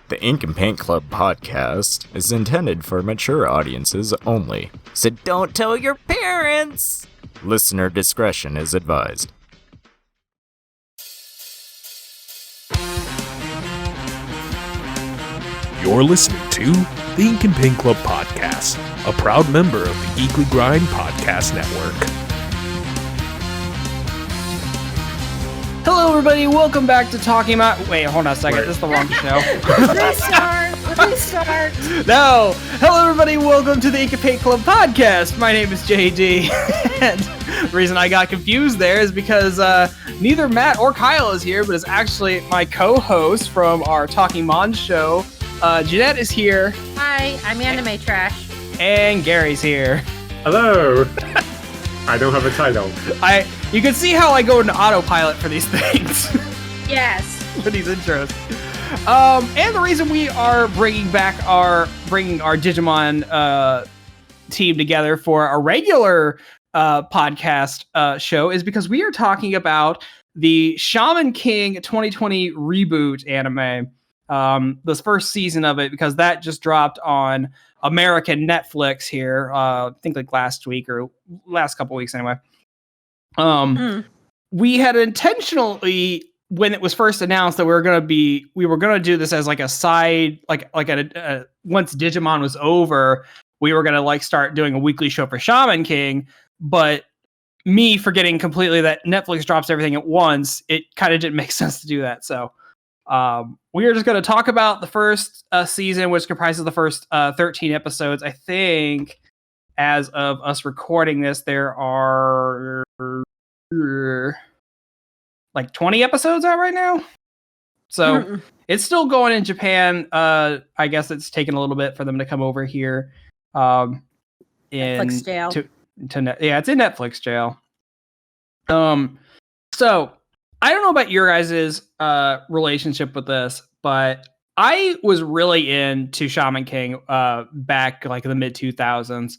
The Ink and Paint Club podcast is intended for mature audiences only, so don't tell your parents! Listener discretion is advised. You're listening to the Ink and Paint Club podcast, a proud member of the Geekly Grind Podcast Network. Hello, everybody. Welcome back to Talking About... Wait, hold on a second. This is the wrong show. Restart. No. Hello, everybody. Welcome to the Ink and Paint Club podcast. My name is JD. And the reason I got confused there is because neither Matt or Kyle is here, but it's actually my co-host from our Talking Mon show. Jeanette is here. Hi, I'm Anime Trash. And Gary's here. Hello. I don't have a title. You can see how I go into autopilot for these things. Yes. For these intros. And the reason we are bringing our Digimon team together for a regular podcast show is because we are talking about the Shaman King 2020 reboot anime. This first season of it, because that just dropped on American Netflix here, I think like last week or last couple weeks anyway. We had intentionally, when it was first announced that we were gonna do this as like a side, once Digimon was over, we were gonna like start doing a weekly show for Shaman King, but me forgetting completely that Netflix drops everything at once, it kind of didn't make sense to do that. So we are just going to talk about the first season, which comprises the first 13 episodes. I think as of us recording this, there are like 20 episodes out right now. So it's still going in Japan. I guess it's taken a little bit for them to come over here. Netflix jail. Yeah, it's in Netflix jail. So I don't know about your guys' relationship with this, but I was really into Shaman King back like in the mid 2000s.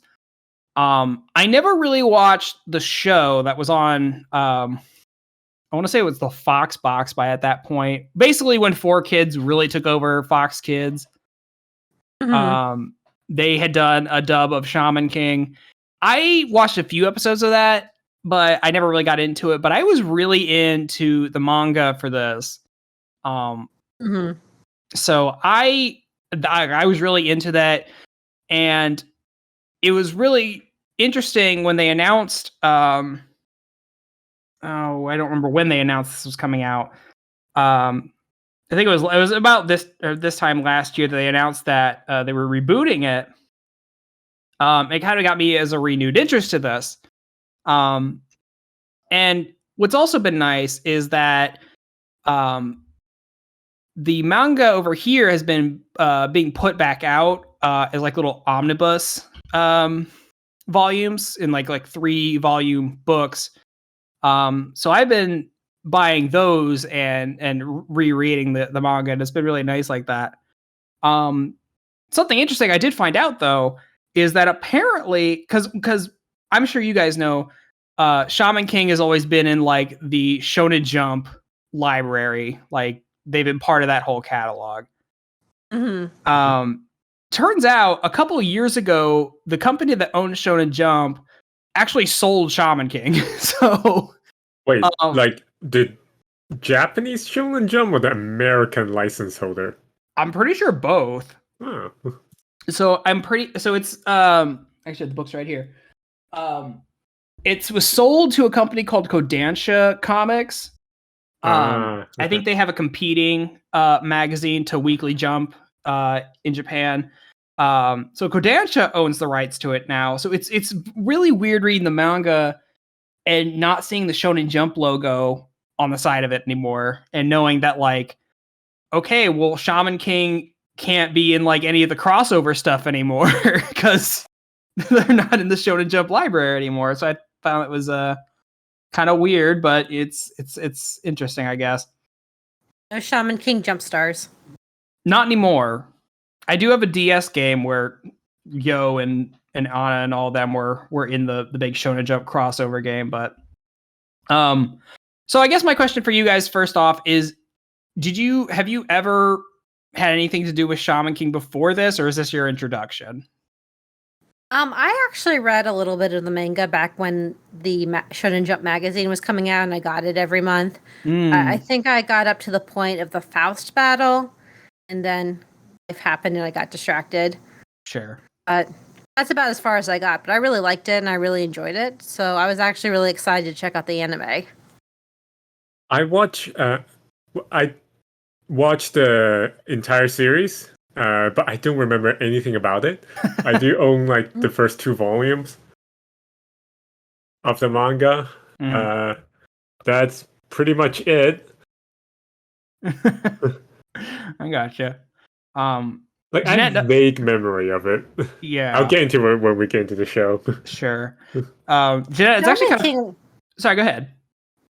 I never really watched the show that was on. I want to say it was the Fox box by at that point. Basically, when 4Kids really took over Fox Kids, they had done a dub of Shaman King. I watched a few episodes of that, but I never really got into it. But I was really into the manga for this. So I was really into that. And it was really interesting when they announced, I don't remember when they announced this was coming out. I think it was about this time last year that they announced that they were rebooting it. It kind of got me as a renewed interest to this. And what's also been nice is that the manga over here has been being put back out as like little omnibus volumes in like 3-volume books. So I've been buying those and rereading the manga, and it's been really nice like that. Something interesting I did find out though is that apparently, because I'm sure you guys know, Shaman King has always been in like the Shonen Jump library. Like they've been part of that whole catalog. Turns out a couple of years ago, the company that owned Shonen Jump actually sold Shaman King. So wait, like the Japanese Shonen Jump or the American license holder? I'm pretty sure both. Oh. So it's actually the book's right here. It was sold to a company called Kodansha Comics. I think they have a competing magazine to Weekly Jump in Japan. So Kodansha owns the rights to it now. So it's really weird reading the manga and not seeing the Shonen Jump logo on the side of it anymore, and knowing that like, okay, well, Shaman King can't be in like any of the crossover stuff anymore because they're not in the Shonen Jump library anymore. So I found it was kind of weird, but it's interesting, I guess. No Shaman King Jump Stars. Not anymore. I do have a DS game where Yo and Anna and all of them were in the big Shonen Jump crossover game, but so I guess my question for you guys first off is, have you ever had anything to do with Shaman King before this, or is this your introduction? I actually read a little bit of the manga back when the Shonen Jump magazine was coming out, and I got it every month. I think I got up to the point of the Faust battle, and then life happened, and I got distracted. Sure. That's about as far as I got, but I really liked it, and I really enjoyed it. So I was actually really excited to check out the anime. I watched the entire series, but I don't remember anything about it. I do own like the first 2 volumes of the manga. That's pretty much it. I gotcha. Like I have vague memory of it. Yeah, I'll get into it when we get into the show. Sure. Jeanette, it's actually kind King, of. Sorry, go ahead.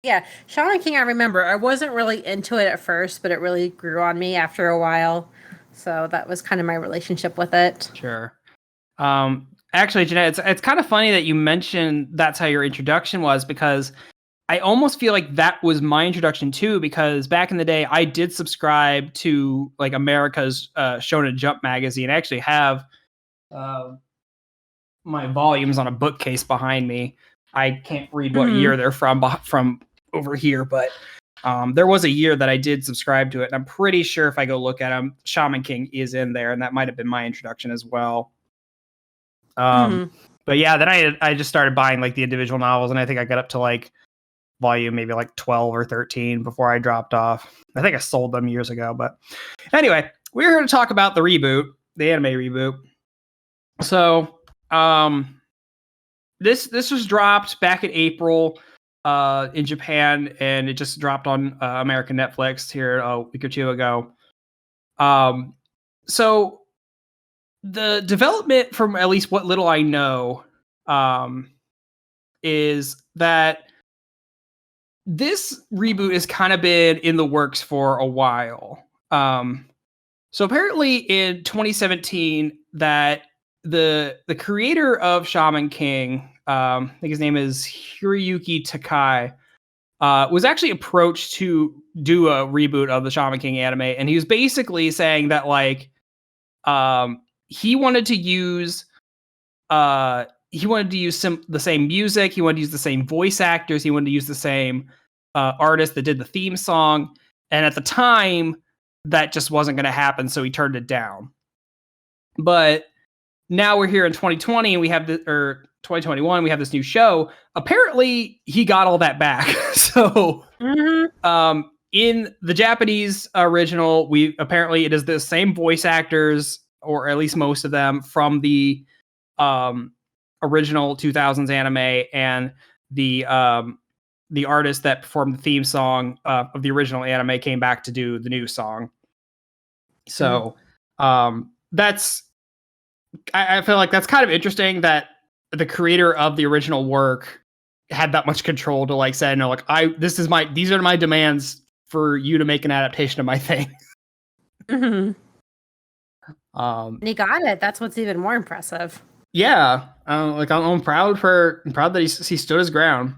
Yeah, Shaman King. I remember I wasn't really into it at first, but it really grew on me after a while. So that was kind of my relationship with it. Sure. Actually, Jeanette, it's kind of funny that you mentioned that's how your introduction was, because I almost feel like that was my introduction too, because back in the day I did subscribe to like America's Shonen Jump magazine. I actually have my volumes on a bookcase behind me. I can't read what year they're from over here, but there was a year that I did subscribe to it, and I'm pretty sure if I go look at them, Shaman King is in there, and that might have been my introduction as well. But yeah, then I just started buying like the individual novels, and I think I got up to like volume maybe like 12 or 13 before I dropped off. I think I sold them years ago, but anyway, we're here to talk about the reboot, the anime reboot. So, this was dropped back in April in Japan, and it just dropped on American Netflix here a week or two ago. So the development, from at least what little I know, is that this reboot has kind of been in the works for a while. So apparently in 2017, that the creator of Shaman King, I think his name is Hiroyuki Takai, was actually approached to do a reboot of the Shaman King anime, and he was basically saying that like he wanted to use the same music, he wanted to use the same voice actors, he wanted to use the same artist that did the theme song, and at the time that just wasn't going to happen, so he turned it down. But now we're here in 2020, and we have 2021, we have this new show. Apparently he got all that back. So in the Japanese original, it is the same voice actors, or at least most of them, from the original 2000s anime, and the artist that performed the theme song of the original anime came back to do the new song. So that's, I feel like that's kind of interesting that the creator of the original work had that much control to like say, no, like these are my demands for you to make an adaptation of my thing. And he got it. That's what's even more impressive. Yeah, I'm proud that he stood his ground.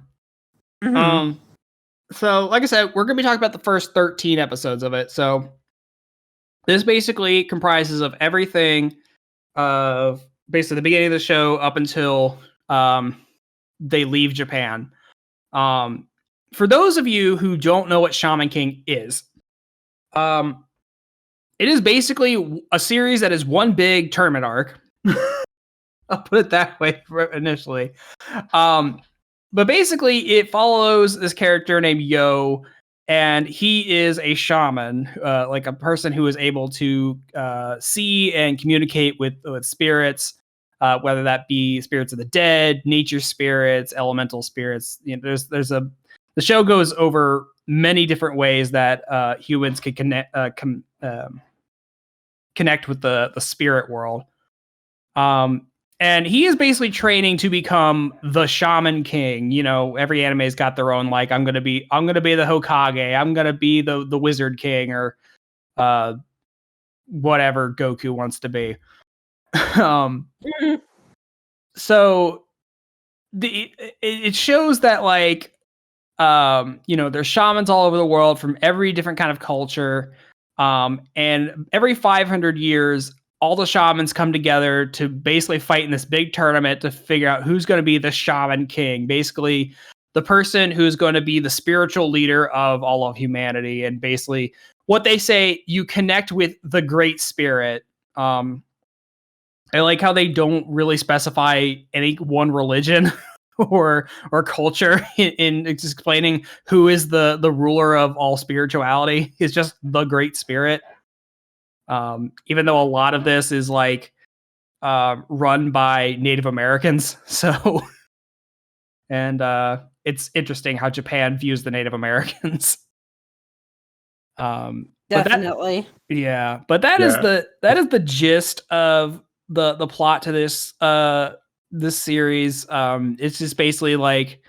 So like I said, we're gonna be talking about the first 13 episodes of it. So this basically comprises of everything of basically the beginning of the show up until they leave Japan. For those of you who don't know what Shaman King is, it is basically a series that is one big tournament arc. I'll put it that way initially. But basically it follows this character named Yo, and he is a shaman, like a person who is able to see and communicate with spirits, whether that be spirits of the dead, nature spirits, elemental spirits. You know, the show goes over many different ways that humans can connect with the spirit world. And he is basically training to become the Shaman King. You know, every anime's got their own, like, I'm gonna be the Hokage, I'm gonna be the Wizard King, or whatever Goku wants to be. So it shows that, like, there's shamans all over the world from every different kind of culture. And every 500 years, all the shamans come together to basically fight in this big tournament to figure out who's going to be the Shaman King. Basically, the person who's going to be the spiritual leader of all of humanity. And basically, what they say, you connect with the Great Spirit. I like how they don't really specify any one religion or culture in explaining who is the ruler of all spirituality. It's just the Great Spirit. Even though a lot of this is like run by Native Americans. So, and it's interesting how Japan views the Native Americans. Definitely. But that is the gist of the plot to this this series. It's just basically like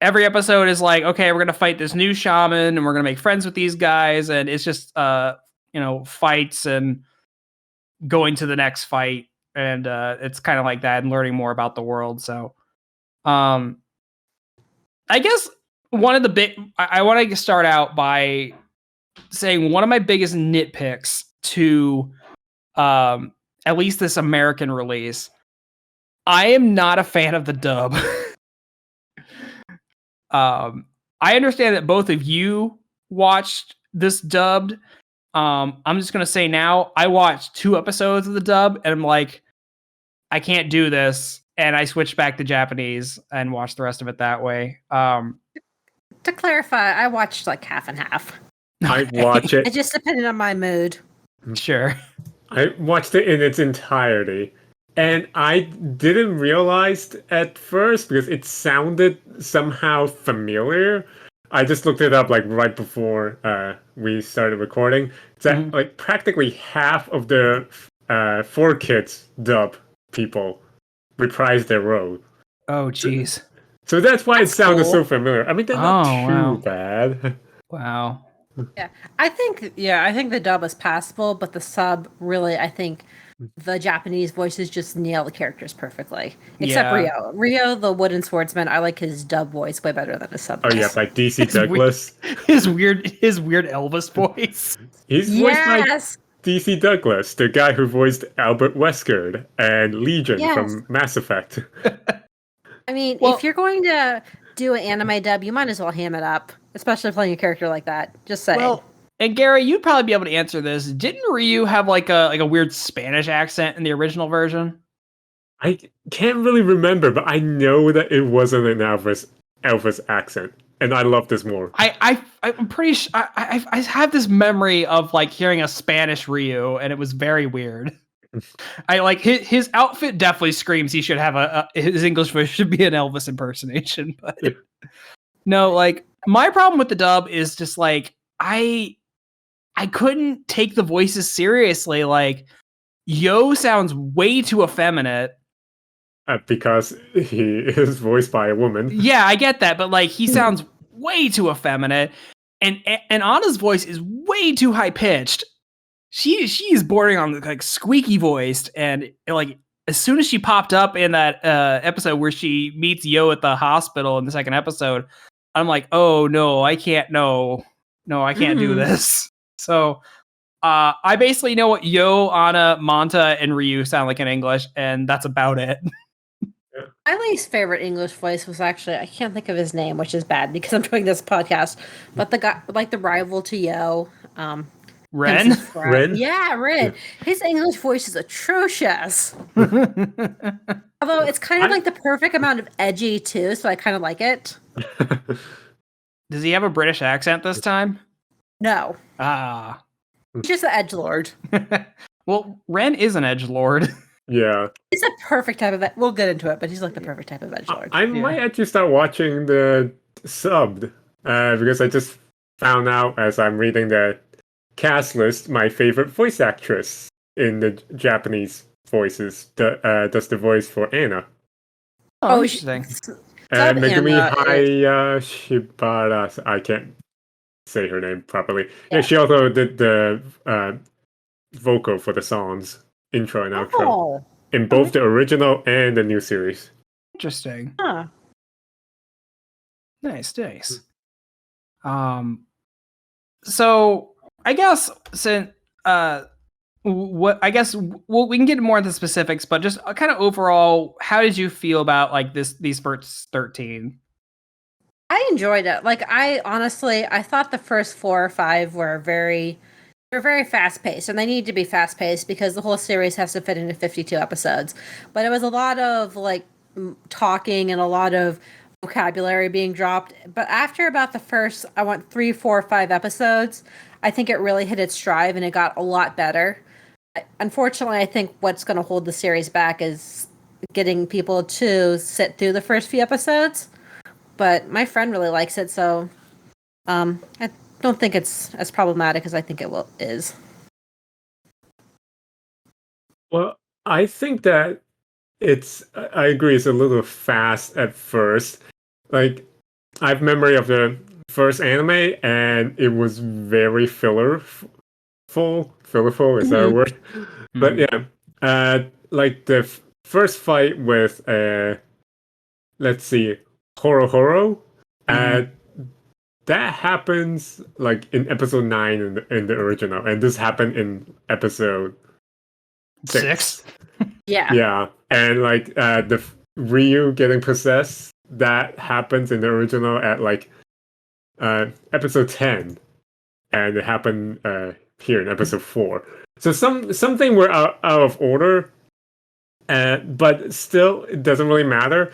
every episode is like, okay, we're gonna fight this new shaman and we're gonna make friends with these guys, and it's just fights and going to the next fight, and it's kind of like that, and learning more about the world. So I guess one of the I want to start out by saying one of my biggest nitpicks to at least this American release, I am not a fan of the dub. I understand that both of you watched this dubbed. I'm just gonna say now, I watched 2 episodes of the dub and I'm like, I can't do this, and I switched back to Japanese and watched the rest of it that way. To clarify, I watched like half and half. I watch it. It just depended on my mood. Sure. I watched it in its entirety. And I didn't realize at first because it sounded somehow familiar. I just looked it up like right before we started recording. That like practically half of the 4Kids dub people reprised their role. Oh, jeez. So that's why it sounded cool. so familiar. I mean, they're not too bad. Wow. Yeah, I think the dub is passable, but the sub really, I think the Japanese voices just nail the characters perfectly. Except Rio. Rio, the wooden swordsman, I like his dub voice way better than his sub voice. Oh yeah, like DC Douglas. His weird Elvis voice. He's voiced by DC Douglas, the guy who voiced Albert Wesker and Legion from Mass Effect. I mean, if you're going to do an anime dub, you might as well ham it up, especially playing a character like that. Just saying. Well, and Gary, you'd probably be able to answer this. Didn't Ryu have like a weird Spanish accent in the original version? I can't really remember, but I know that it wasn't an Elvis accent, and I love this more. I'm pretty sure I have this memory of like hearing a Spanish Ryu, and it was very weird. I like his outfit definitely screams he should have his English voice should be an Elvis impersonation, but no, like my problem with the dub is just like I couldn't take the voices seriously. Like Yo sounds way too effeminate. Because he is voiced by a woman. Yeah, I get that, but like he sounds way too effeminate, and Anna's voice is way too high pitched. She is bordering on like squeaky voiced, and like as soon as she popped up in that episode where she meets Yo at the hospital in the second episode, I'm like, oh no, I can't I can't do this. So I basically know what Yo, Anna, Manta, and Ryu sound like in English, and that's about it. My least favorite English voice was actually, I can't think of his name, which is bad because I'm doing this podcast, but the guy, like the rival to Yo, Ren? Ren? Yeah, Ren. His English voice is atrocious. Although it's kind of like the perfect amount of edgy too, so I kind of like it. Does he have a British accent this time? No. Ah. He's just an edgelord. Well, Ren is an edgelord. Yeah. He's a perfect type of we'll get into it, but he's like the perfect type of edgelord. I might actually start watching the subbed because I just found out as I'm reading the cast list, my favorite voice actress in the Japanese voices does the voice for Anna. Oh, interesting. Megumi Shibara. I can't say her name properly. Yeah, she also did the vocal for the songs, intro and outro, in both the original and the new series. Interesting. Huh. Nice. So I guess since we can get more into specifics, but just kind of overall, how did you feel about like these first 13? I enjoyed it. Like I thought the first 4 or 5 were very fast paced, and they need to be fast paced because the whole series has to fit into 52 episodes. But it was a lot of like talking and a lot of vocabulary being dropped. But after about the first, I want 3, 4, 5 episodes, I think it really hit its stride and it got a lot better. Unfortunately, I think what's going to hold the series back is getting people to sit through the first few episodes. But my friend really likes it, so I don't think it's as problematic as I think it is. Well, I think that I agree, it's a little fast at first. Like, I have memory of the first anime, and it was very fillerful, is that a word? But yeah, like the first fight with, let's see, Horo, that happens like in episode 9 in the original, and this happened in episode 6. Yeah. Yeah, and like the Ryu getting possessed, that happens in the original at like episode 10, and it happened here in episode 4. So something were out of order, but still it doesn't really matter.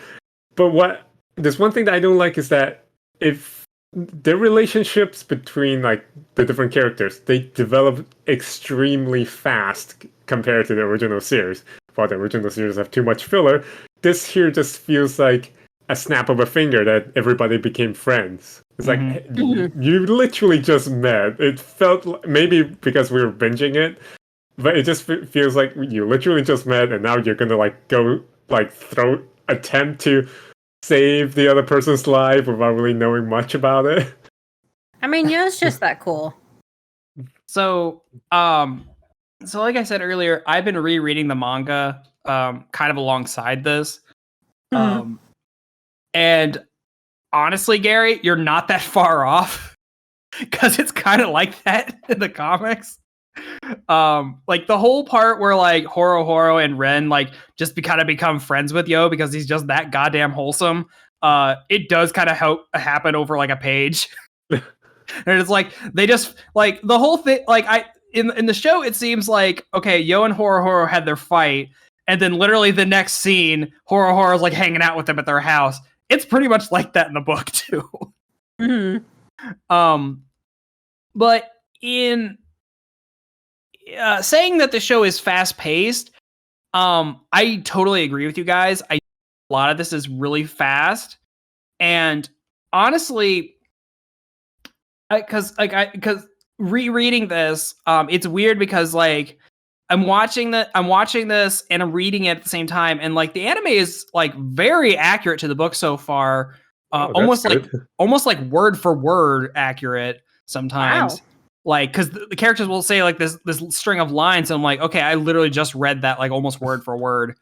But there's one thing that I don't like is that if the relationships between like the different characters, they develop extremely fast compared to the original series. While the original series have too much filler, this here just feels like a snap of a finger that everybody became friends. It's like you literally just met. It felt maybe because we were binging it, but it just feels like you literally just met, and now you're gonna like go like attempt to save the other person's life without really knowing much about it. I mean, yeah, it's just that cool. So, so like I said earlier, I've been rereading the manga, kind of alongside this. And honestly, Gary, you're not that far off because it's kind of like that in the comics. Like the whole part where like Horo and Ren like just kind of become friends with Yo because he's just that goddamn wholesome. It does kind of happen over like a page. And it's like they just like the whole thing. Like in the show, it seems like okay, Yo and Horo had their fight, and then literally the next scene, Horo's like hanging out with them at their house. It's pretty much like that in the book too. But in saying that the show is fast paced, I totally agree with you guys. A lot of this is really fast, and honestly, because rereading this, it's weird because like I'm watching this and I'm reading it at the same time, and like the anime is like very accurate to the book so far, almost like word for word accurate sometimes. Wow. Like, because the characters will say like this string of lines, and I'm like, okay, I literally just read that like almost word for word.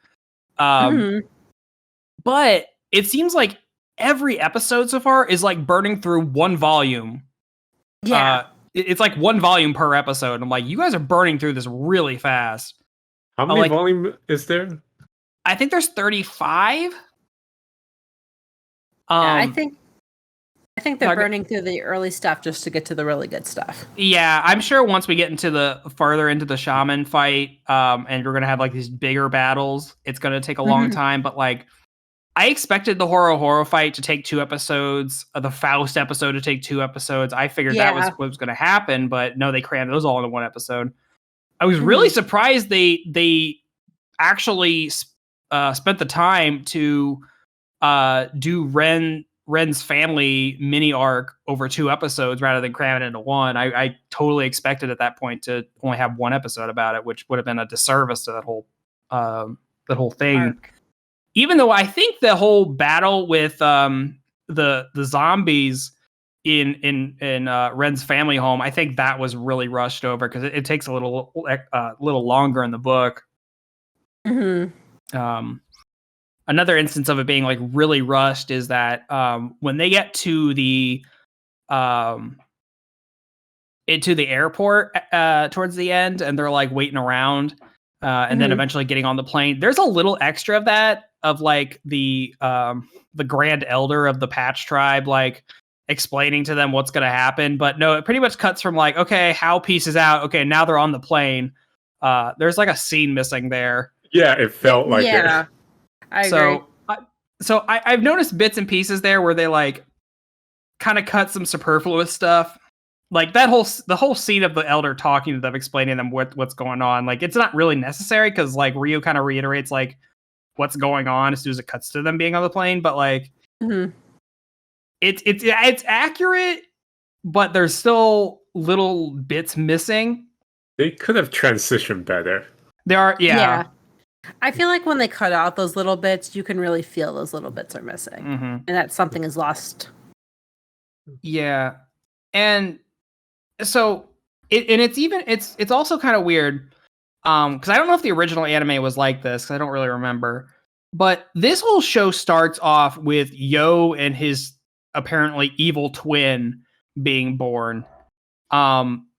But it seems like every episode so far is like burning through one volume. Yeah. It's like one volume per episode. I'm like, you guys are burning through this really fast. How many volume is there? I think there's 35. Yeah, I think they're burning through the early stuff just to get to the really good stuff. Yeah, I'm sure once we get into the farther into the shaman fight, and we're gonna have like these bigger battles, it's gonna take a long time. But like, I expected the Horo fight to take 2 episodes, the Faust episode to take 2 episodes. I figured that was what was gonna happen, but no, they crammed those all into one episode. I was really surprised they actually spent the time to do Ren's family mini arc over 2 episodes rather than cram it into one. I totally expected at that point to only have 1 episode about it, which would have been a disservice to that whole thing. Arc. Even though I think the whole battle with the zombies in Ren's family home, I think that was really rushed over because it takes a little longer in the book. Another instance of it being like really rushed is that when they get to the into the airport towards the end, and they're like waiting around, and then eventually getting on the plane. There's a little extra of that, of like the Grand Elder of the Patch Tribe, like explaining to them what's going to happen. But no, it pretty much cuts from like, okay, Hal pieces out. Okay, now they're on the plane. There's like a scene missing there. Yeah, it felt like it. I agree. So I've noticed bits and pieces there where they like kind of cut some superfluous stuff. Like the whole scene of the Elder talking to them, explaining them what's going on. Like it's not really necessary because like Ryu kind of reiterates like what's going on as soon as it cuts to them being on the plane. But like it's accurate, but there's still little bits missing. They could have transitioned better. There are, yeah. I feel like when they cut out those little bits, you can really feel those little bits are missing, and that something is lost. Yeah, and so it's also kind of weird, because I don't know if the original anime was like this, because I don't really remember. But this whole show starts off with Yo and his apparently evil twin being born.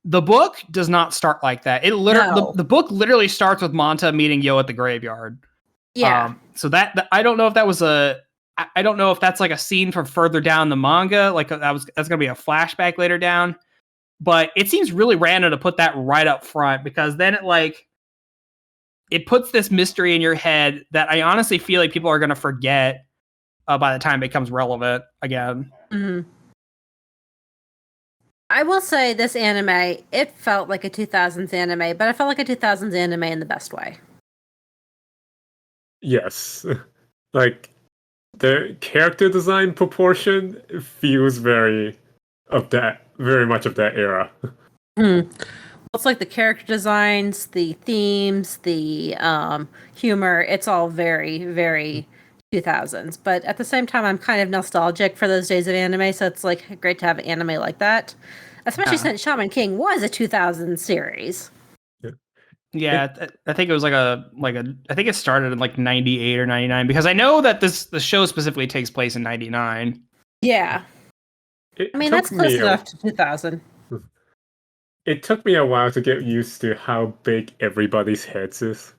The book does not start like that. It literally the book literally starts with Manta meeting Yo at the graveyard. Yeah. So that I don't know if that was I don't know if that's like a scene from further down the manga. Like that's gonna be a flashback later down. But it seems really random to put that right up front, because then it puts this mystery in your head that I honestly feel like people are gonna forget by the time it becomes relevant again. I will say this anime, it felt like a 2000s anime, but I felt like a 2000s anime in the best way. Yes. Like, the character design proportion feels very much of that era. It's like the character designs, the themes, the humor, it's all very, very 2000s. But at the same time, I'm kind of nostalgic for those days of anime, so it's like great to have an anime like that. Especially since Shaman King was a 2000 series. Yeah, I think it was I think it started in like 98 or 99, because I know that the show specifically takes place in 99. Yeah. I mean, that's close enough to 2000. It took me a while to get used to how big everybody's heads is.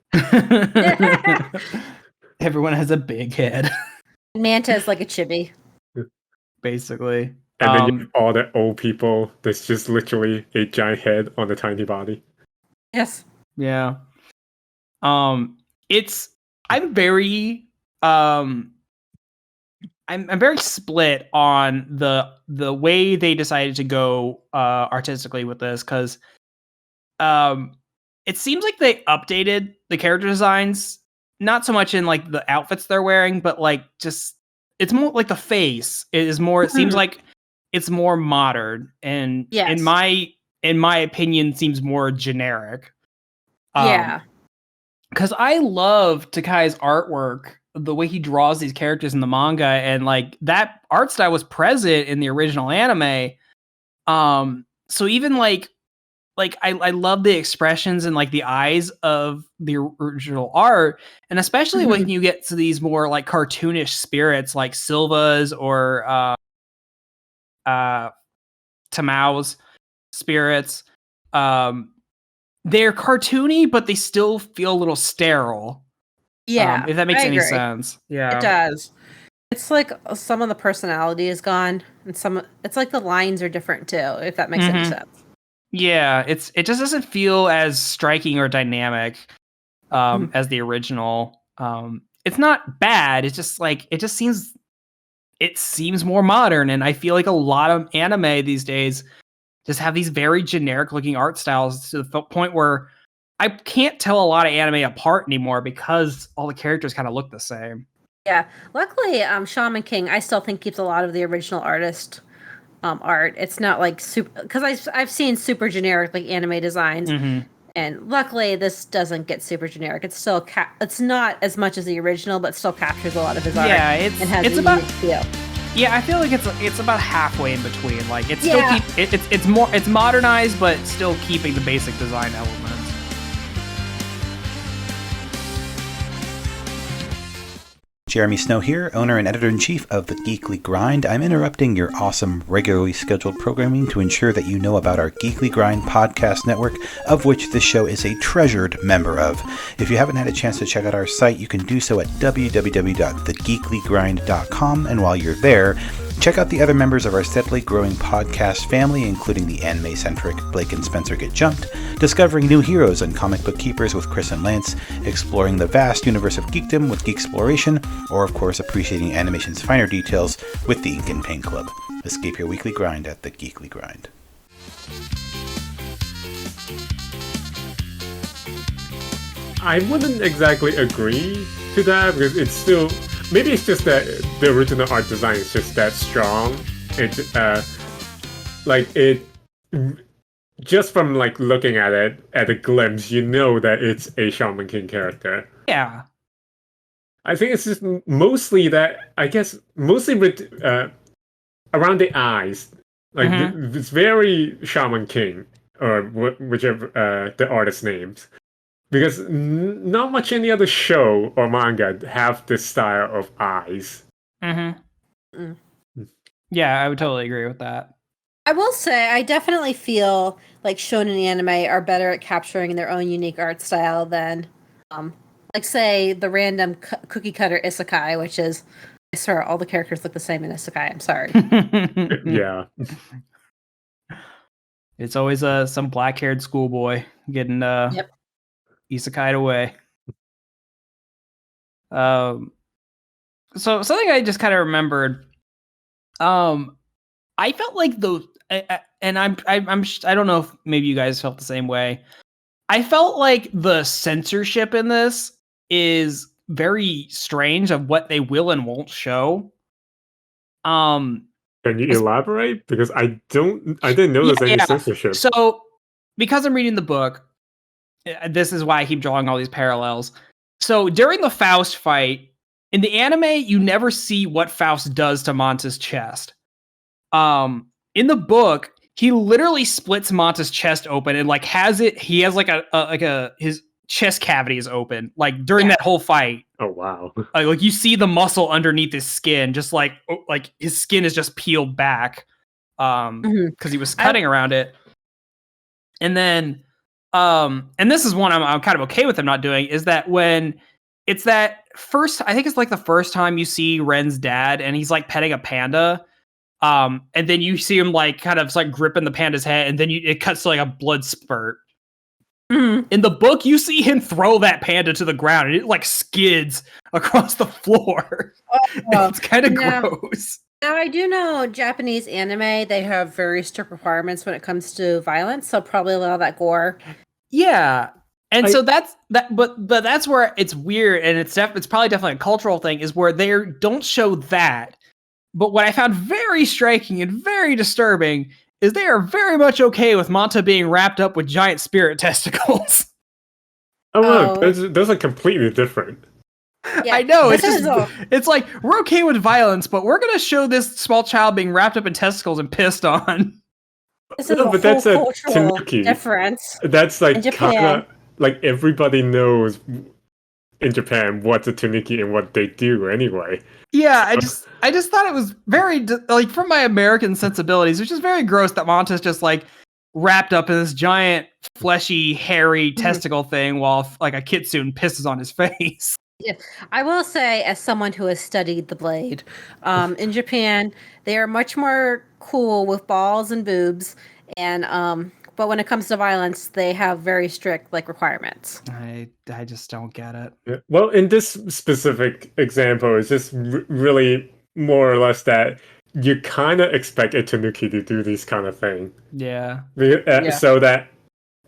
Everyone has a big head. Manta is like a chibi. Basically. And then you have all the old people that's just literally a giant head on a tiny body. Yes. Yeah. I'm very I'm very split on the way they decided to go artistically with this, because it seems like they updated the character designs, not so much in like the outfits they're wearing, but like just it's more like the face is more. It seems like it's more modern, and in my opinion, seems more generic. Yeah, because I love Takai's artwork, the way he draws these characters in the manga, and like that art style was present in the original anime. So even like I love the expressions and like the eyes of the original art, and especially when you get to these more like cartoonish spirits like Silva's or Tamao's spirits. They're cartoony, but they still feel a little sterile. Yeah, if that makes any sense. Yeah, it does. It's like some of the personality is gone, and it's like the lines are different too. If that makes any sense. Yeah, it just doesn't feel as striking or dynamic as the original. It's not bad. It's just like it seems more modern, and I feel like a lot of anime these days just have these very generic looking art styles to the point where I can't tell a lot of anime apart anymore because all the characters kind of look the same. Yeah. Luckily, Shaman King, I still think keeps a lot of the original artist art. It's not like super, because I've seen super generic like anime designs, and luckily this doesn't get super generic. It's still it's not as much as the original, but still captures a lot of his art. Yeah, and has it's a about unique feel. Yeah, I feel like it's about halfway in between. Like it's still it's modernized, but still keeping the basic design elements. Jeremy Snow here, owner and editor-in-chief of The Geekly Grind. I'm interrupting your awesome, regularly scheduled programming to ensure that you know about our Geekly Grind podcast network, of which this show is a treasured member of. If you haven't had a chance to check out our site, you can do so at www.thegeeklygrind.com, and while you're there, check out the other members of our steadily growing podcast family, including the anime-centric Blake and Spencer Get Jumped, discovering new heroes and comic book keepers with Chris and Lance, exploring the vast universe of geekdom with Geeksploration, or of course appreciating animation's finer details with the Ink and Paint Club. Escape your weekly grind at The Geekly Grind. I wouldn't exactly agree to that because it's still... Maybe it's just that the original art design is just that strong. Just from like looking at it at a glimpse, you know that it's a Shaman King character. Yeah. I think it's just mostly that. I guess mostly with around the eyes, like it's very Shaman King or whichever the artist names. Because not much any other show or manga have this style of eyes. Yeah, I would totally agree with that. I will say, I definitely feel like shonen anime are better at capturing their own unique art style than, like, say, the random cookie cutter isekai, which is, I swear, all the characters look the same in isekai. I'm sorry. Yeah. It's always some black-haired schoolboy getting isekai'd away. So something I just kind of remembered. I felt like those, and I don't know if maybe you guys felt the same way. I felt like the censorship in this is very strange of what they will and won't show. Can you elaborate? Because I didn't notice any censorship. So because I'm reading the book, this is why I keep drawing all these parallels. So during the Faust fight, in the anime, you never see what Faust does to Manta's chest. In the book, he literally splits Manta's chest open and he has his chest cavity is open, like during that whole fight. Oh wow. Like you see the muscle underneath his skin, just like his skin is just peeled back. Because he was cutting around it. And then and this is one I'm kind of okay with him not doing, is that when it's that first, I think it's like the first time you see Ren's dad and he's like petting a panda. And then you see him like kind of like gripping the panda's head, and then it cuts to like a blood spurt. In the book, you see him throw that panda to the ground and it like skids across the floor. It's kind of gross. Now, I do know Japanese anime, they have very strict requirements when it comes to violence, so probably allow that gore. Yeah. And so that's that, but that's where it's weird, and it's probably definitely a cultural thing, is where they don't show that. But what I found very striking and very disturbing is they are very much okay with Manta being wrapped up with giant spirit testicles. Oh look, those are completely different. Yeah, I know. It's like, we're okay with violence, but we're going to show this small child being wrapped up in testicles and pissed on. This is but that's a tanuki difference. That's like kind of like everybody knows in Japan what's a tanuki and what they do anyway. Yeah, I just thought it was very like, from my American sensibilities, it's just very gross that Manta's just like wrapped up in this giant fleshy hairy testicle thing while like a kitsune pisses on his face. Yeah, I will say, as someone who has studied the blade, in Japan, they are much more cool with balls and boobs, and but when it comes to violence, they have very strict requirements. I just don't get it. Yeah. Well, in this specific example, it's just really more or less that you kind of expect a tanuki to do this kind of thing. Yeah. So that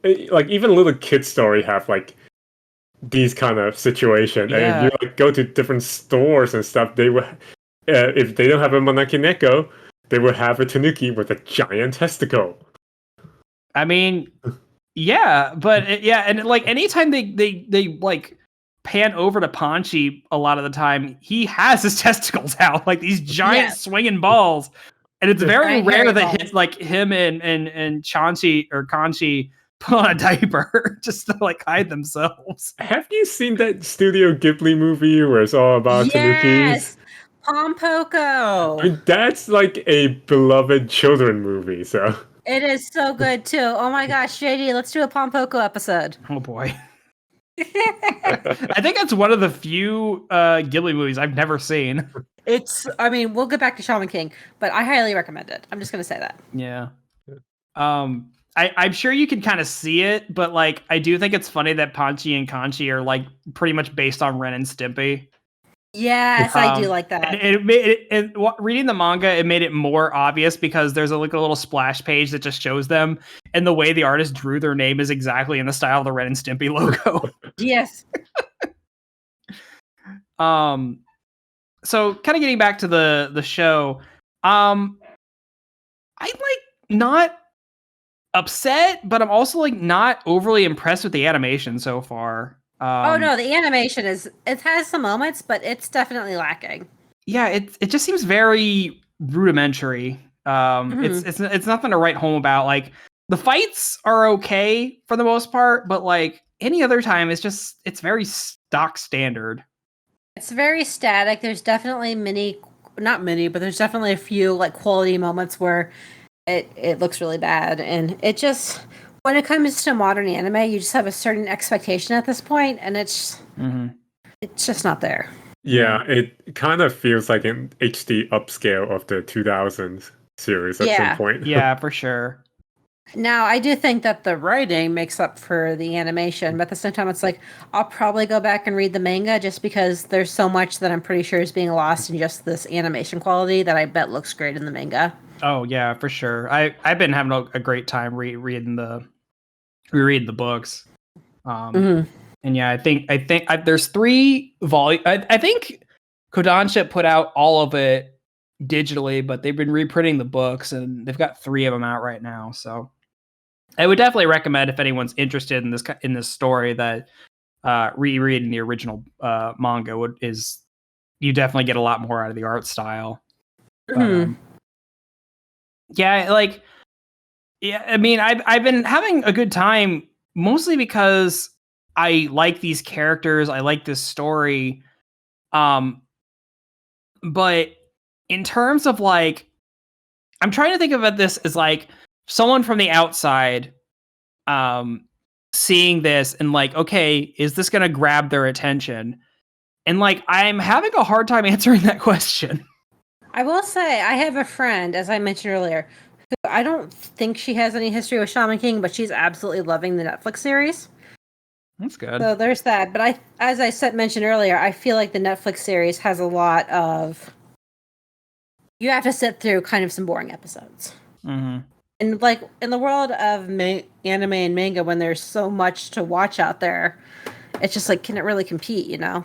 like even little kid story have like these kind of situation, and if you go to different stores and stuff, they will if they don't have a Monaki Neko, they will have a tanuki with a giant testicle. I mean, yeah, but and like anytime they like pan over to Panchi, a lot of the time he has his testicles out, like these giant swinging balls, and it's very rare that hits like him and Chanchi or Kanchi put on a diaper just to like hide themselves. Have you seen that Studio Ghibli movie where it's all about tanukis? Pompoko. I mean, that's like a beloved children movie, so. It is so good too. Oh my gosh, JD, let's do a Pompoko episode. Oh boy. I think that's one of the few Ghibli movies I've never seen. We'll get back to Shaman King, but I highly recommend it. I'm just gonna say that. Yeah. I'm sure you can kind of see it, but like I do think it's funny that Panchi and Kanchi are like pretty much based on Ren and Stimpy. Yes, I do like that. And reading the manga, it made it more obvious because there's a little splash page that just shows them, and the way the artist drew their name is exactly in the style of the Ren and Stimpy logo. Yes. So kind of getting back to the show, I'm like not upset, but I'm also like not overly impressed with the animation so far. Oh no, the animation it has some moments, but it's definitely lacking. Yeah, it just seems very rudimentary. It's nothing to write home about. Like the fights are okay for the most part, but like any other time, it's very stock standard. It's very static. There's definitely not many, but there's definitely a few like quality moments where it looks really bad, and it just. When it comes to modern anime, you just have a certain expectation at this point, and it's just not there. Yeah, it kind of feels like an HD upscale of the 2000s series at some point. Yeah, for sure. Now, I do think that the writing makes up for the animation, but at the same time, it's like, I'll probably go back and read the manga just because there's so much that I'm pretty sure is being lost in just this animation quality that I bet looks great in the manga. Oh, yeah, for sure. I've been having a great time rereading the books. And yeah, I think there's 3 volumes. I think Kodansha put out all of it digitally, but they've been reprinting the books, and they've got 3 of them out right now. So I would definitely recommend if anyone's interested in this story that rereading the original manga is you definitely get a lot more out of the art style. But, yeah, I mean, I've been having a good time mostly because I like these characters, I like this story. But in terms of like, I'm trying to think of this as like someone from the outside, seeing this and like, okay, is this gonna grab their attention? And like, I'm having a hard time answering that question. I will say, I have a friend, as I mentioned earlier, who I don't think she has any history with Shaman King, but she's absolutely loving the Netflix series. That's good. So there's that. But as I mentioned earlier, I feel like the Netflix series has a lot of. You have to sit through kind of some boring episodes. Mm-hmm. And like in the world of anime and manga, when there's so much to watch out there, it's just like, can it really compete? You know?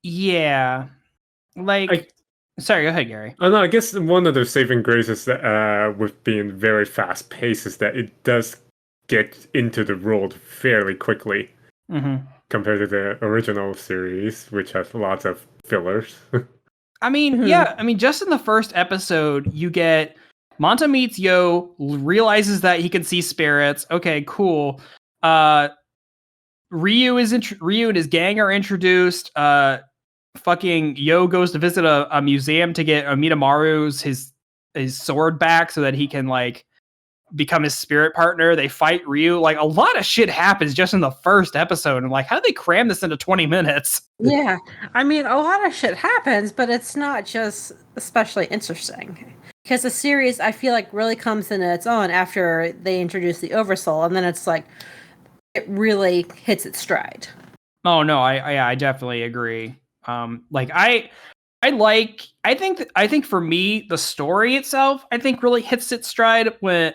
Yeah. Sorry, go ahead, Gary. Oh no, I guess one of the saving graces that, with being very fast paced is that it does get into the world fairly quickly compared to the original series, which has lots of fillers. I mean, yeah, I mean, just in the first episode, you get Manta meets Yo, realizes that he can see spirits. Okay, cool. Ryu and his gang are introduced. Fucking Yo goes to visit a museum to get Mitamaru's his sword back so that he can like become his spirit partner. They fight Ryu. Like a lot of shit happens just in the first episode. And like, how did they cram this into 20 minutes? Yeah, I mean, a lot of shit happens, but it's not just especially interesting because the series I feel like really comes into its own after they introduce the Oversoul, and then it's like it really hits its stride. Oh no, I definitely agree. I think for me the story itself I think really hits its stride when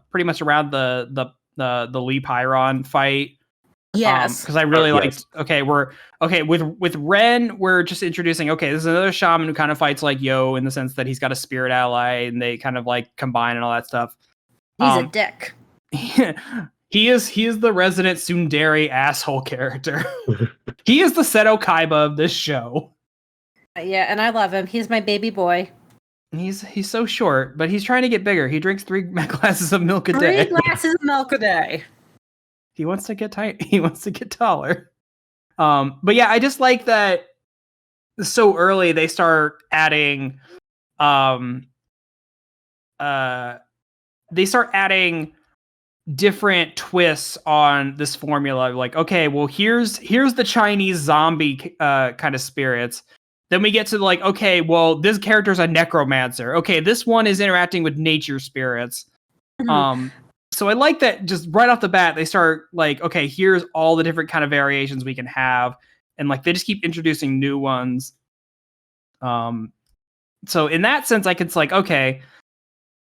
pretty much around the Lee Pyron fight. Yes, because I really liked. Okay, with Ren, we're just introducing. Okay, this is another shaman who kind of fights like Yo in the sense that he's got a spirit ally and they kind of like combine and all that stuff. He's a dick. He is the resident tsundere asshole character. He is the Seto Kaiba of this show. Yeah, and I love him. He's my baby boy. He's so short, but he's trying to get bigger. He drinks 3 glasses of milk a day. 3 glasses of milk a day. He wants to get tight. He wants to get taller. But yeah, I just like that so early they start adding different twists on this formula. Like, okay, well, here's the Chinese zombie kind of spirits. Then we get to like, okay, well, this character's a necromancer. Okay, this one is interacting with nature spirits. Mhm. So I like that just right off the bat, they start like, okay, here's all the different kind of variations we can have. And like, they just keep introducing new ones. So in that sense, like, it's like, okay,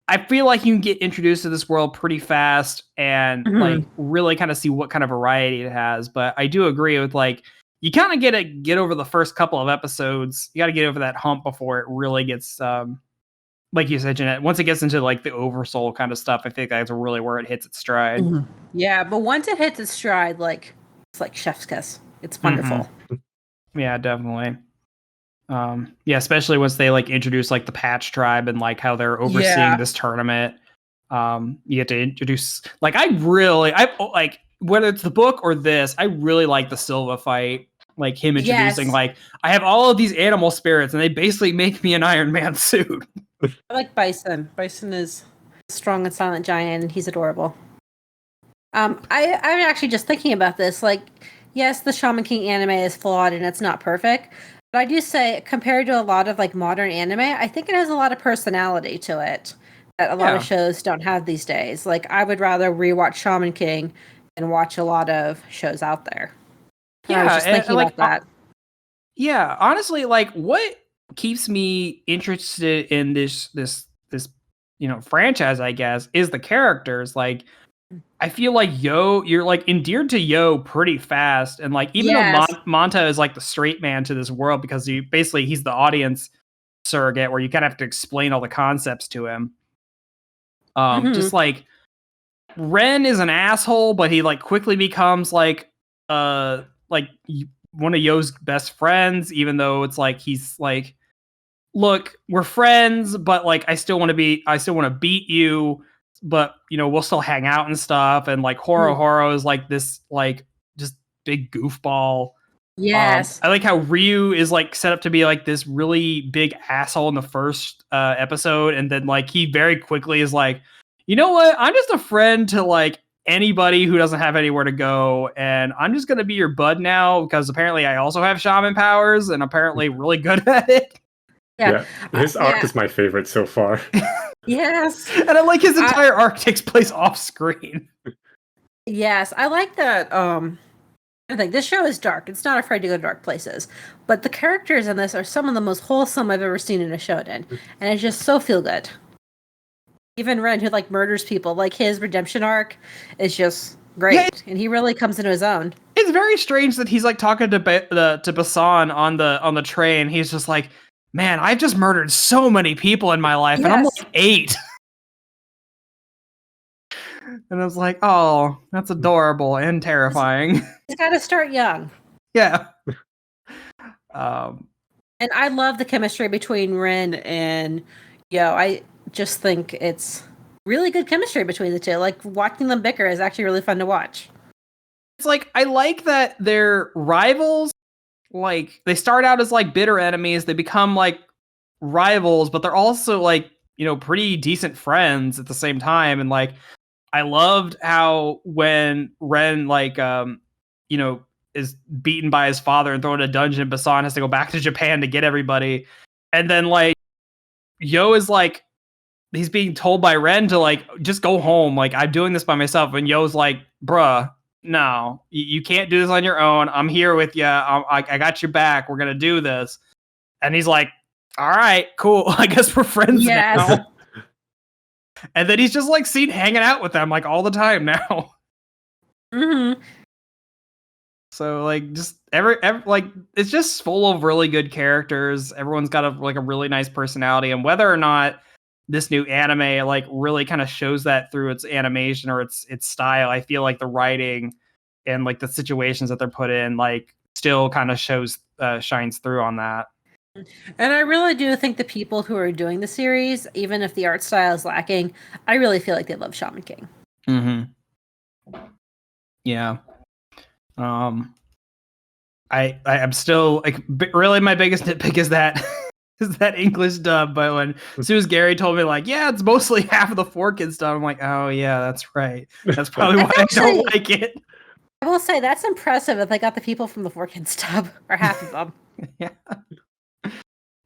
I feel like you can get introduced to this world pretty fast and like really kind of see what kind of variety it has. But I do agree with like, you kind of get over the first couple of episodes. You got to get over that hump before it really gets, like you said, Jeanette, once it gets into like the oversoul kind of stuff, I think that's really where it hits its stride. Mhm. Yeah, but once it hits its stride, like it's like chef's kiss. It's wonderful. Yeah, definitely. Yeah, especially once they like introduce like the Patch Tribe and like how they're overseeing this tournament. You get to introduce like I like whether it's the book or this, I really like the Silva fight. Like him introducing like I have all of these animal spirits and they basically make me an Iron Man suit. I like Bison. Bison is a strong and silent giant, and he's adorable. I'm actually just thinking about this. Like, yes, the Shaman King anime is flawed and it's not perfect, but I do say compared to a lot of like modern anime, I think it has a lot of personality to it that a lot of shows don't have these days. Like, I would rather rewatch Shaman King than watch a lot of shows out there. And I was just thinking about that. Yeah, honestly, like what keeps me interested in this franchise, I guess, is the characters. Like, I feel like you're like endeared to Yo pretty fast, and like even though Manta is like the straight man to this world because he's the audience surrogate where you kind of have to explain all the concepts to him. Just like Ren is an asshole, but he like quickly becomes like one of Yo's best friends, even though it's like he's like, look, we're friends, but like I still want to beat you, but you know, we'll still hang out and stuff. And like Horo is like this like just big goofball. Yes. I like how Ryu is like set up to be like this really big asshole in the first episode, and then like he very quickly is like, you know what? I'm just a friend to like anybody who doesn't have anywhere to go, and I'm just gonna be your bud now because apparently I also have shaman powers and apparently really good at it. Yeah, his arc is my favorite so far. Yes. And I like his entire arc takes place off screen. Yes, I like that. I think this show is dark. It's not afraid to go to dark places. But the characters in this are some of the most wholesome I've ever seen in a shonen. And it's just so feel good. Even Ren, who like murders people, like his redemption arc is just great. Yeah, and he really comes into his own. It's very strange that he's like talking to Basan on the train. He's just like, man, I've just murdered so many people in my life, and I'm like 8. And I was like, oh, that's adorable and terrifying. He's got to start young. Yeah. And I love the chemistry between Ren and Yo. I just think it's really good chemistry between the two. Like, watching them bicker is actually really fun to watch. It's like, I like that they're rivals. Like, they start out as like bitter enemies. They become like rivals, but they're also like, you know, pretty decent friends at the same time. And like, I loved how when Ren like you know, is beaten by his father and thrown in a dungeon, Basan has to go back to Japan to get everybody. And then like Yo is like, he's being told by Ren to like just go home. Like, I'm doing this by myself. And Yo's like, bruh, no, you can't do this on your own. I'm here with you. I got your back. We're gonna do this. And he's like, all right, cool. I guess we're friends now. And then he's just like seen hanging out with them like all the time now. So like just every like it's just full of really good characters. Everyone's got a really nice personality, and whether or not this new anime like really kind of shows that through its animation or its style, I feel like the writing and like the situations that they're put in like still kind of shines through on that. And I really do think the people who are doing the series, even if the art style is lacking, I really feel like they love Shaman King. Mm-hmm. Yeah. I'm still like really my biggest nitpick is that is that English dub. But when as soon as Gary told me like, yeah, it's mostly half of the 4Kids dub, I'm like, oh yeah, that's right. That's probably why I don't like it. I will say that's impressive that they got the people from the 4Kids dub, or half of them. Yeah.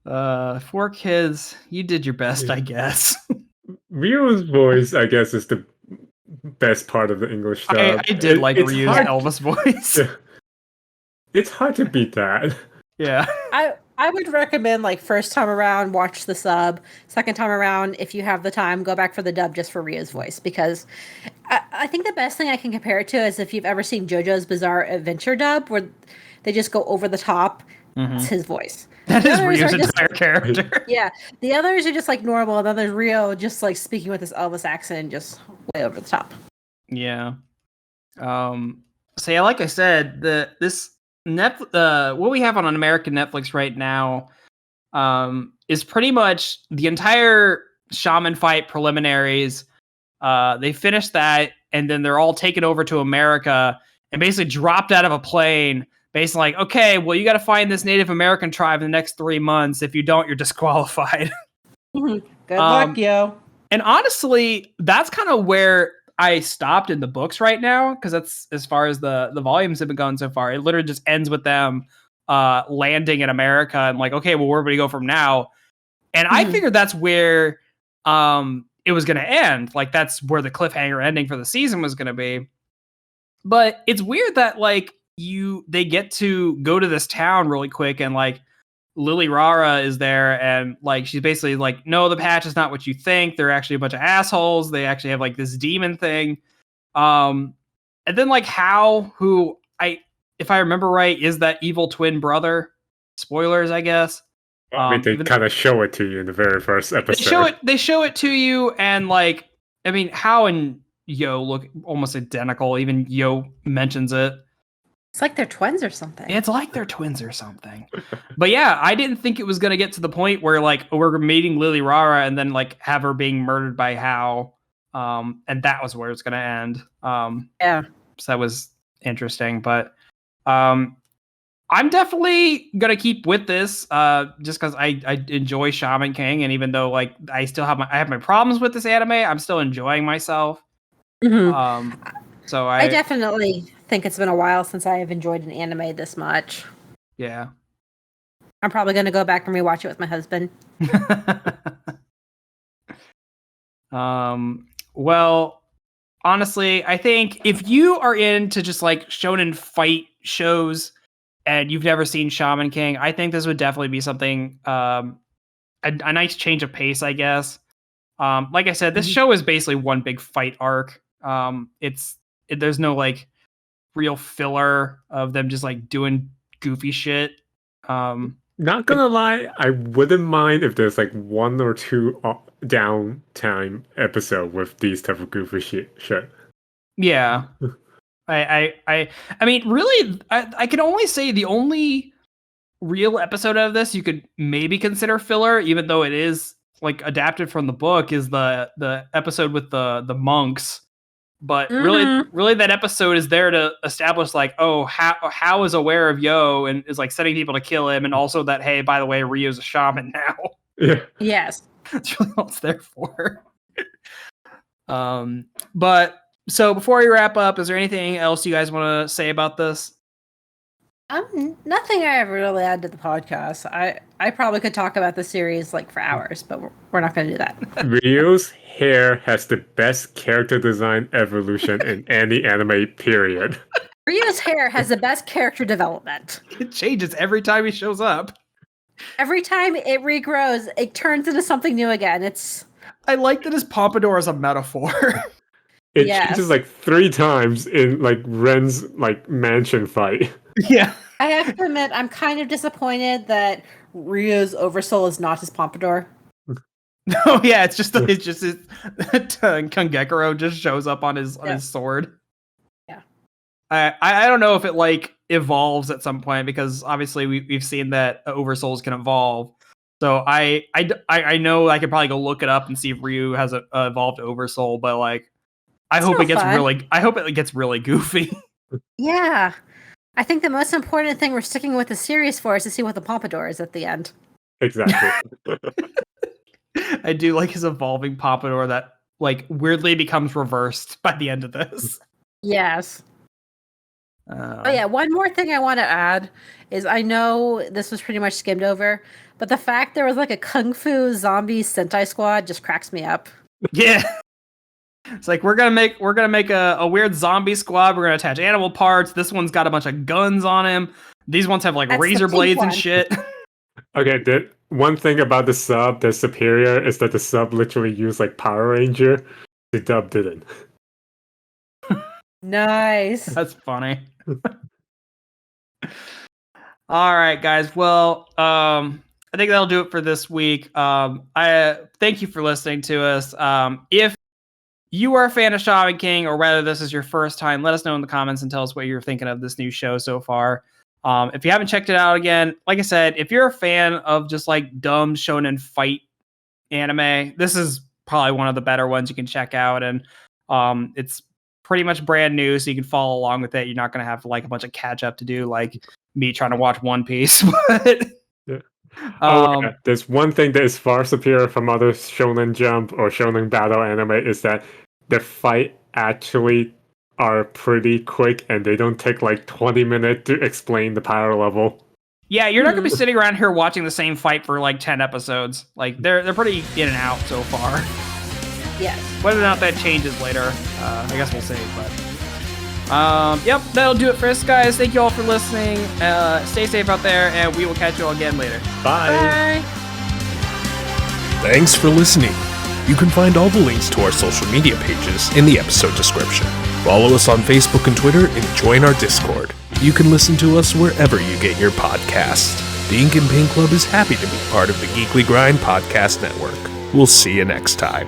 4Kids, you did your best, I guess. Ryo's voice, I guess, is the best part of the English dub. I did like Ryu's Elvis voice. It's hard to beat that. Yeah. I would recommend, like, first time around, watch the sub. Second time around, if you have the time, go back for the dub just for Ryo's voice. Because I think the best thing I can compare it to is if you've ever seen JoJo's Bizarre Adventure dub, where they just go over the top. It's his voice. That is Ryo's entire character. Yeah. The others are just, like, normal. And then there's Ryo just, like, speaking with this Elvis accent, just way over the top. Yeah. So yeah, like I said, what we have on an American Netflix right now is pretty much the entire shaman fight preliminaries. They finished that, and then they're all taken over to America and basically dropped out of a plane. Basically, like, okay, well, you got to find this Native American tribe in the next 3 months. If you don't, you're disqualified. Good luck, yo. And honestly, that's kind of where I stopped in the books right now, because that's as far as the volumes have been going so far. It literally just ends with them landing in America and like, okay, well, where do we go from now? And I figured that's where it was going to end. Like, that's where the cliffhanger ending for the season was going to be. But it's weird that like they get to go to this town really quick, and like Lily Rara is there, and like she's basically like, no, the patch is not what you think. They're actually a bunch of assholes. They actually have like this demon thing. And then like Hao, who if I remember right, is that evil twin brother. Spoilers, I guess. I mean, they kind of show it to you in the very first episode. They show it to you, and like, I mean, Hao and Yo look almost identical. Even Yo mentions it. It's like they're twins or something. But yeah, I didn't think it was going to get to the point where like we're meeting Lily Rara and then like have her being murdered by Hao. And that was where it's going to end. Yeah. So that was interesting. But I'm definitely going to keep with this just because I enjoy Shaman King. And even though like I have my problems with this anime, I'm still enjoying myself. So I definitely think it's been a while since I have enjoyed an anime this much. Yeah. I'm probably going to go back and rewatch it with my husband. Well, honestly, I think if you are into just like shonen fight shows and you've never seen Shaman King, I think this would definitely be something, a nice change of pace, I guess. Like I said, this show is basically one big fight arc. There's no like real filler of them just like doing goofy shit. Not gonna lie, I wouldn't mind if there's like 1 or 2 downtime episode with these type of goofy shit. Yeah. I mean, really, I can only say the only real episode of this you could maybe consider filler, even though it is like adapted from the book, is the episode with the monks. But really, that episode is there to establish like, oh, Hao is aware of Yo and is like setting people to kill him, and also that, hey, by the way, Ryo's a shaman now. Yeah. Yes. That's really all it's there for. But so before we wrap up, is there anything else you guys want to say about this? Nothing I ever really add to the podcast. I probably could talk about the series like for hours, but we're not going to do that. Ryo's hair has the best character design evolution in any anime, period. Ryo's hair has the best character development. It changes every time he shows up. Every time it regrows, it turns into something new again. I like that his pompadour is a metaphor. It changes like 3 times in like Ren's like mansion fight. Yeah. I have to admit, I'm kind of disappointed that Ryo's oversoul is not his pompadour. Oh yeah, it's just his Kangekuro just shows up on his sword. Yeah. I don't know if it like evolves at some point, because obviously we've seen that Oversouls can evolve. So I know I could probably go look it up and see if Ryu has a evolved Oversoul, but like I hope it gets really goofy. Yeah. I think the most important thing we're sticking with the series for is to see what the Pompadour is at the end. Exactly. I do like his evolving Pompadour that like weirdly becomes reversed by the end of this. Yes. Oh yeah, one more thing I want to add is I know this was pretty much skimmed over, but the fact there was like a kung fu zombie Sentai squad just cracks me up. Yeah. It's like we're gonna make a weird zombie squad. We're gonna attach animal parts. This one's got a bunch of guns on him. These ones have like That's razor the pink blades and one. shit. Okay, the one thing about the sub that's superior is that the sub literally used like Power Ranger. The dub didn't. Nice. That's funny. All right, guys. Well, I think that'll do it for this week. I thank you for listening to us. If you are a fan of Shaman King, or whether this is your first time, let us know in the comments and tell us what you're thinking of this new show so far. If you haven't checked it out again, like I said, if you're a fan of just like dumb shonen fight anime, this is probably one of the better ones you can check out. And it's pretty much brand new, so you can follow along with it. You're not going to have like a bunch of catch up to do, like me trying to watch One Piece. But yeah. There's one thing that is far superior from other Shonen Jump or Shonen Battle anime is that the fight actually are pretty quick and they don't take like 20 minutes to explain the power level. Yeah, you're not going to be sitting around here watching the same fight for like 10 episodes. Like they're pretty in and out so far. Yes. Whether or not that changes later, I guess we'll see. But yep, that'll do it for us, guys. Thank you all for listening. Stay safe out there, and we will catch you all again later. Bye. Thanks for listening. You can find all the links to our social media pages in the episode description. Follow us on Facebook and Twitter, and join our Discord. You can listen to us wherever you get your podcasts. The Ink and Paint Club is happy to be part of the Geekly Grind Podcast Network. We'll see you next time.